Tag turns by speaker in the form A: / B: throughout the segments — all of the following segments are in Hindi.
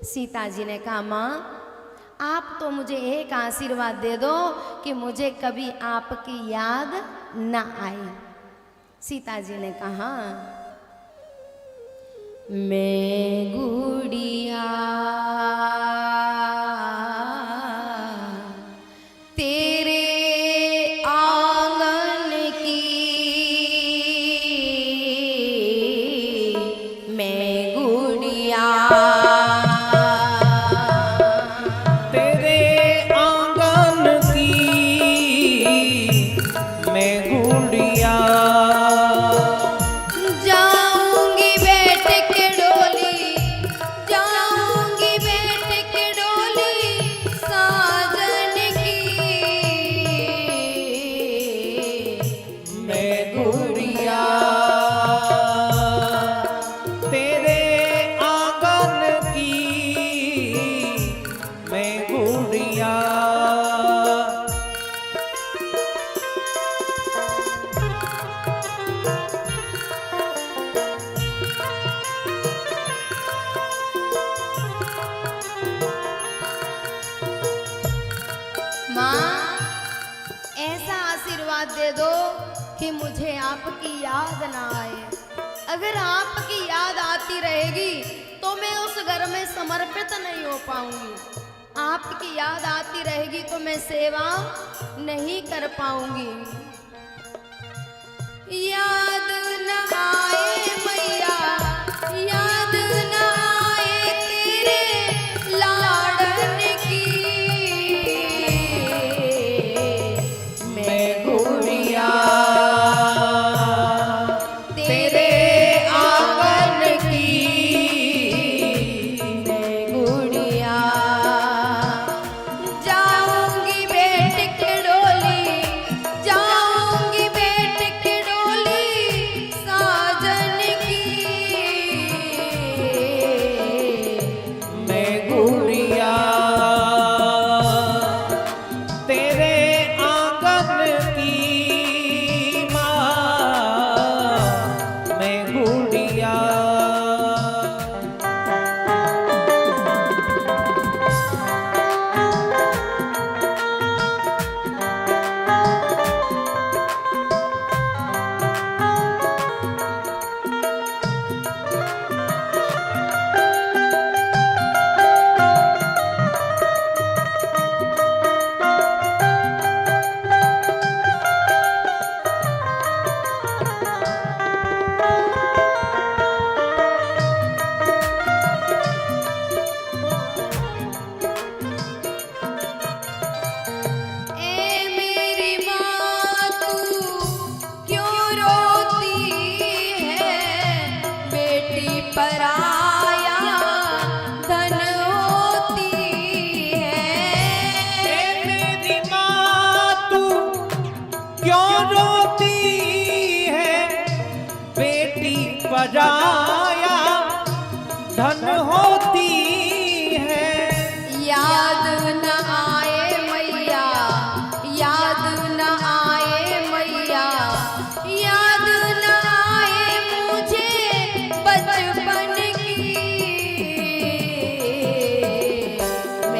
A: सीता जी ने कहा, माँ आप तो मुझे एक आशीर्वाद दे दो कि मुझे कभी आपकी याद न आए। सीता जी ने कहा, मैं गुड़िया तेरे आंगन की, मैं गुड़िया
B: तेरे आंगन की, मैं गुड़िया
A: जाऊंगी बैठ के डोली, जाऊंगी बैठ के डोली साजन की,
B: मैं गुड़िया तेरे आंगन की, मैं गुड़िया
A: माँ ऐसा आशीर्वाद दे दो कि मुझे आपकी याद ना आए। अगर आपकी याद आती रहेगी तो मैं उस घर में समर्पित नहीं हो पाऊंगी। आपकी याद आती रहेगी तो मैं सेवा नहीं कर पाऊंगी। याद न आए मैया, याद न आए तेरे लाडन की, मैं गुड़िया तेरे आंगन की, मैं गुड़िया जाऊंगी बैठ के डोली, जाऊंगी बैठ के डोली साजन की,
B: मैं गुड़िया तेरे आंगन की, माँ मैं गुड़िया
A: ए मेरी माँ तू क्यों रोती है, बेटी पराया धन होती है।
B: ए मेरी माँ तू क्यों रोती है, बेटी पराया धन होती है।
A: याद न आए मैया, याद न आए मैया, याद न आए मुझे बचपन की,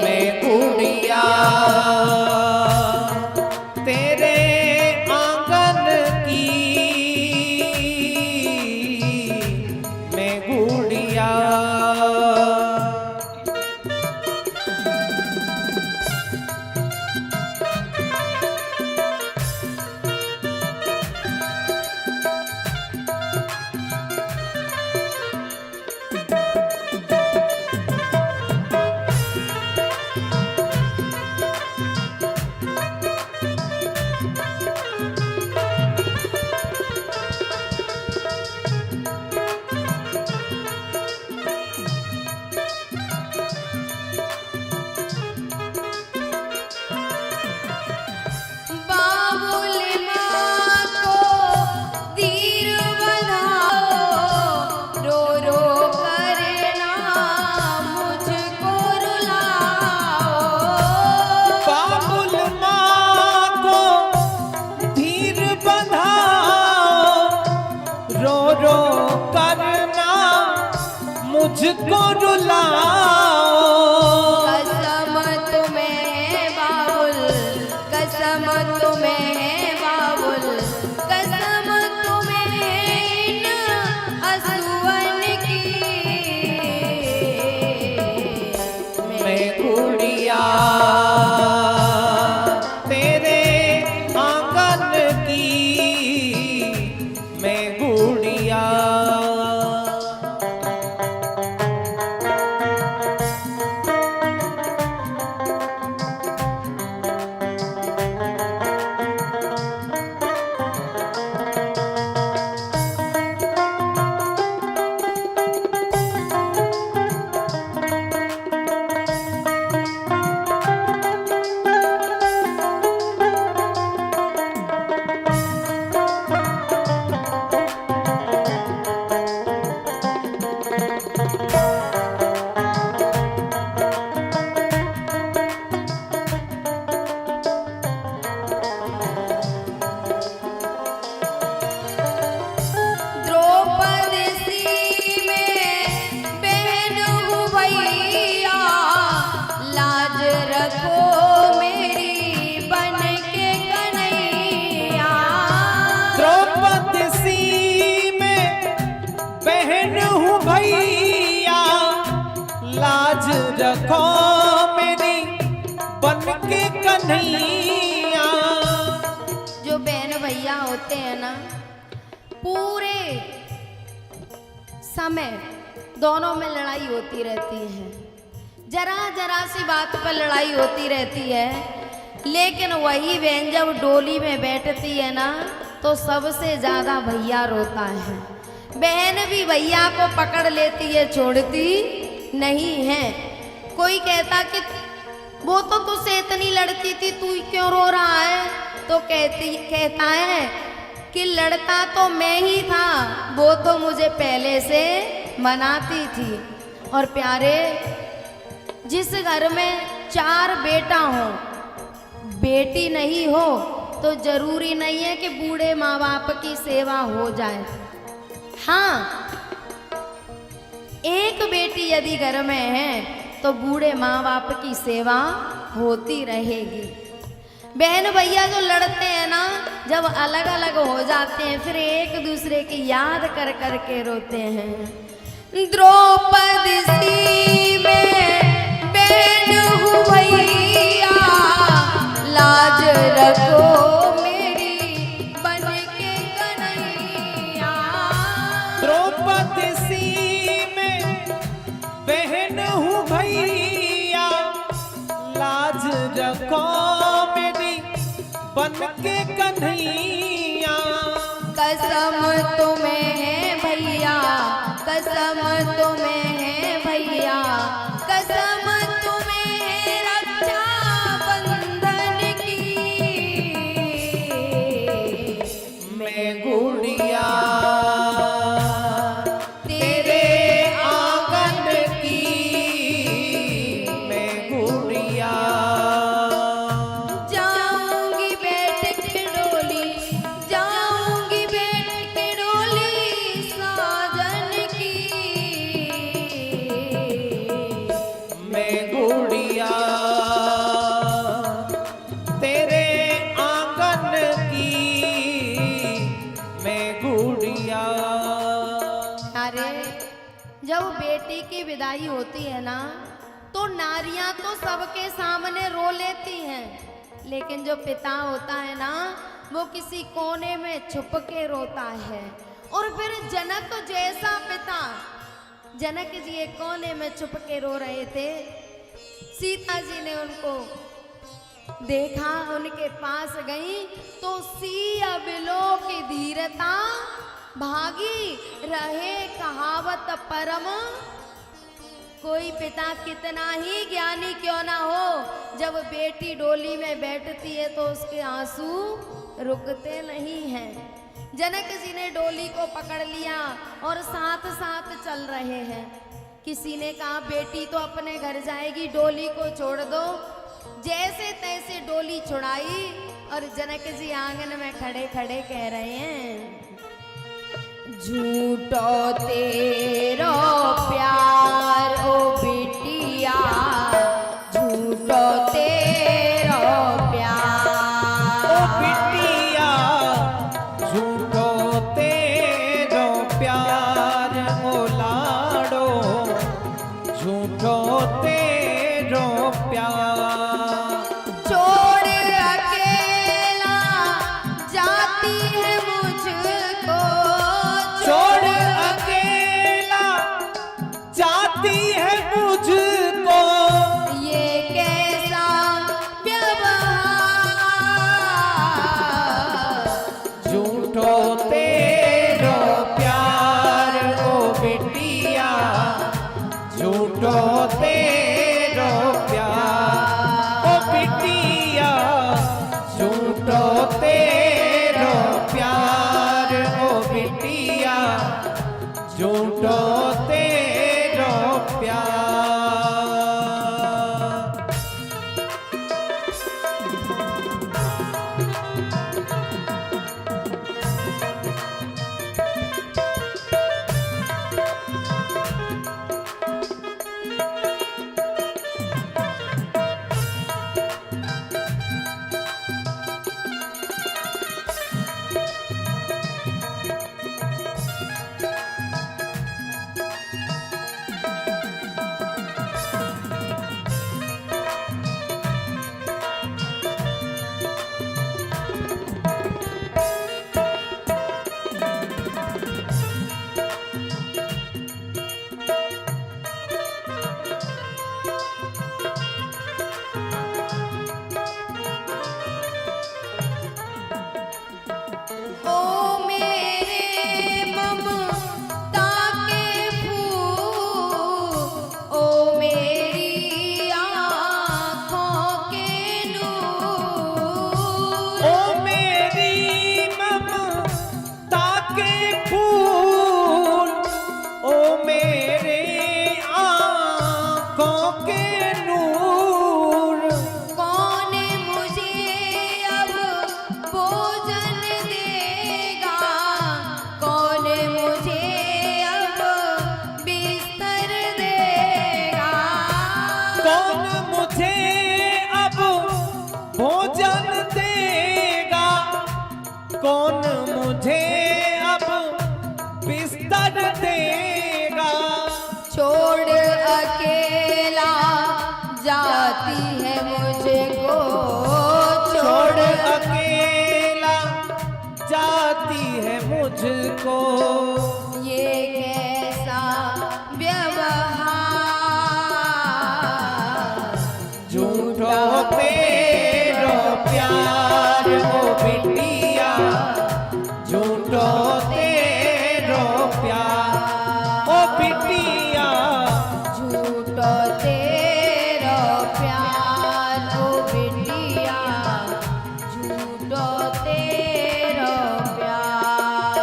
B: मैं गुड़िया तेरे आंगन की, मैं गुड़िया
A: बाबुल माँ को धीर बंधाओ, रो रो करना मुझको रुलाओ।
B: बाबुल माँ को धीर बंधाओ, रो रो करना मुझको रुलाओ। गुड़िया तेरे आंगन की मैं गुड़िया। लाज रखो मेरी बन के कन्हैया।
A: जो बहन भैया होते हैं ना, पूरे समय दोनों में लड़ाई होती रहती है, जरा जरा सी बात पर लड़ाई होती रहती है, लेकिन वही बहन जब डोली में बैठती है ना तो सबसे ज्यादा भैया रोता है। बहन भी भैया को पकड़ लेती है, छोड़ती नहीं है। कोई कहता कि वो तो तुझसे इतनी लड़ती थी, तू क्यों रो रहा है? तो कहता है कि लड़ता तो मैं ही था, वो तो मुझे पहले से मनाती थी। और प्यारे, जिस घर में 4 बेटा हो, बेटी नहीं हो, तो जरूरी नहीं है कि बूढ़े माँ बाप की सेवा हो जाए। हाँ, एक बेटी यदि घर में है तो बूढ़े माँ बाप की सेवा होती रहेगी। बहन भैया जो लड़ते हैं ना, जब अलग अलग हो जाते हैं, फिर एक दूसरे की याद कर कर के रोते हैं। द्रौपदी सी में बहन हूँ भैया, लाज रखो मेरी बन के कन्हैया।
B: द्रौपदी सी में बहन हूँ भैया, लाज रखो मेरी बन के कन्हैया।
A: कसम तुम्हें है भैया, कसम तुम्हें है भैया, कसम तुम्हें है रक्षा बंधन की।
B: मैं गुड़िया तेरे आंगन की मैं गुड़िया।
A: जाऊंगी बैठ के डोली, जाऊंगी बैठ के डोली साजन की।
B: मैं गुड़िया तेरे आंगन की मैं गुड़िया।
A: अरे, जब बेटी की विदाई होती है ना, तो नारियां तो सबके सामने रो लेती हैं, लेकिन जो पिता होता है ना, वो किसी कोने में छुप के रोता है। और फिर जनक जैसा पिता, जनक जी एक कोने में छुप के रो रहे थे। सीता जी ने उनको देखा, उनके पास गई तो सिया बिलो की धीरता भागी रहे कहावत परम। कोई पिता कितना ही ज्ञानी क्यों ना हो, जब बेटी डोली में बैठती है तो उसके आंसू रुकते नहीं हैं। जनक जी ने डोली को पकड़ लिया और साथ साथ चल रहे हैं। किसी ने कहा बेटी तो अपने घर जाएगी, डोली को छोड़ दो। जैसे तैसे डोली छुड़ाई और जनक जी आंगन में खड़े खड़े कह रहे हैं, झूठो तेरो प्यार ओ बिटिया, झूठो तेरो प्यार
B: ओ बिटिया, झूठो तेरो प्यार ओ लाडो, झूठो तेरो झूठो तेरो प्यार ओ बिटिया झूठो तेरो प्यार ओ बिटिया झूठो तेरो प्यार। कौन मुझे अब बिस्तर देगा।
A: छोड़ अकेला जाती है मुझको,
B: छोड़ अकेला जाती है मुझको।
A: ये कैसा व्यवहार,
B: झूठो तेरो प्यार ओ बिटिया झूठो तेरो प्यार ओ बिटिया
A: झूठो तेरो प्यार ओ बिटिया झूठो तेरो प्यार,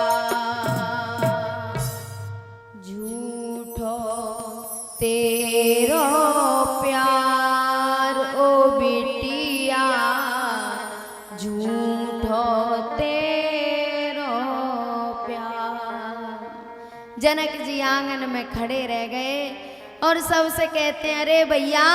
A: झूठो तेरो प्यार ओ बिटिया झूठो तेरो प्यार। जनक जी आंगन में खड़े रह गए और सबसे कहते हैं, अरे भैया